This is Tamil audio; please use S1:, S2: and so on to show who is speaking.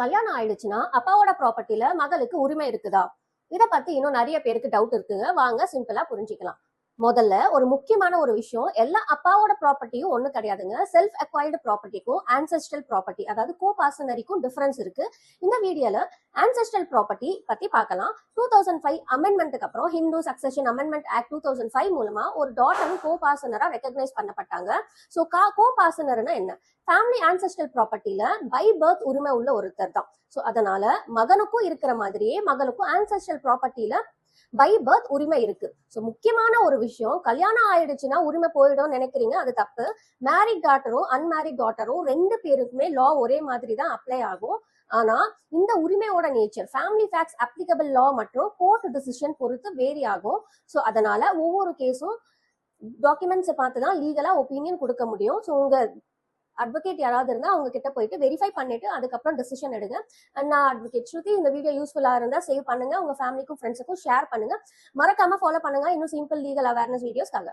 S1: கல்யாணம் ஆயிடுச்சுன்னா அப்பாவோட ப்ராப்பர்ட்டில மகளுக்கு உரிமை இருக்குதா? இத பத்தி இன்னும் நிறைய பேருக்கு டவுட் இருக்குங்க. வாங்க சிம்பிளா புரிஞ்சுக்கலாம். முதல்ல ஒரு முக்கியமான ஒரு விஷயம், எல்லா அப்பாவோட ப்ராப்பர்ட்டியும் ஒண்ணு கிடையாதுங்க. செல்ஃப் அக்வைர்டு ப்ராப்பர்ட்டிக்கும் ஆன்செஸ்ட்ரல் ப்ராப்பர்ட்டி அதாவது கோபாசனரிக்கும் டிஃபரன்ஸ் இருக்கு. இந்த வீடியோல ஆன்செஸ்ட்ரல் ப்ராப்பர்ட்டி பத்தி பார்க்கலாம். 2005 அமெண்ட்மெண்ட்டுக்கு அப்புறம் ஹிந்து சக்சஷன் அமெண்ட்மெண்ட் ஆக்ட் 2005 மூலமா ஒரு டாட்டரும் கோபாசனரா ரெகக்னைஸ் பண்ணப்பட்டாங்க. சோ கோபாசனர்னா என்ன? ஃபேமிலி ஆன்செஸ்ட்ரல் ப்ராப்பர்ட்டில பை பர்த் உரிமை உள்ள ஒருத்தர் தான். சோ அதனால மகனுக்கும் இருக்கிற மாதிரியே மகளுக்கும் ஆன்செஸ்ட்ரல் ப்ராப்பர்ட்டில பை பர்த் உரிமை இருக்கு. சோ முக்கியமான ஒரு விஷயம், கல்யாணம் ஆயிடுச்சுன்னா உரிமை போயிடும் நினைக்கிறீங்க, அது தப்பு. மேரிட் டாட்டரும் அன்மேரிட் டாட்டரும் ரெண்டு பேருக்குமே லா ஒரே மாதிரி தான் அப்ளை ஆகும். ஆனா இந்த உரிமையோட நேச்சர் ஃபேமிலி ஃபேக்ட்ஸ் அப்ளிகபிள் லா மற்றும் கோர்ட் டிசிஷன் பொறுத்து வேரி ஆகும். சோ அதனால ஒவ்வொரு கேஸும் டாக்குமெண்ட்ஸை பார்த்து தான் லீகலா ஒப்பீனியன் கொடுக்க முடியும். ஸோ உங்க அட்வொகேட் யாராவது இருந்தா அவங்க கிட்ட போயிட்டு வெரிஃபை பண்ணிட்டு அதுக்கப்புறம் டிசிஷன் எடுங்க. நான் அட்வொகேட் ஸ்ருதி. இந்த வீடியோ யூஸ்ஃபுல்லா இருந்தா சேவ் பண்ணுங்க, உங்க ஃபேமிலிக்கும் ஃப்ரெண்ட்ஸுக்கும் ஷேர் பண்ணுங்க. மறக்காம ஃபாலோ பண்ணுங்க இன்னும் சிம்பிள் லீகல் அவேர்னஸ் வீடியோஸ்க்காக.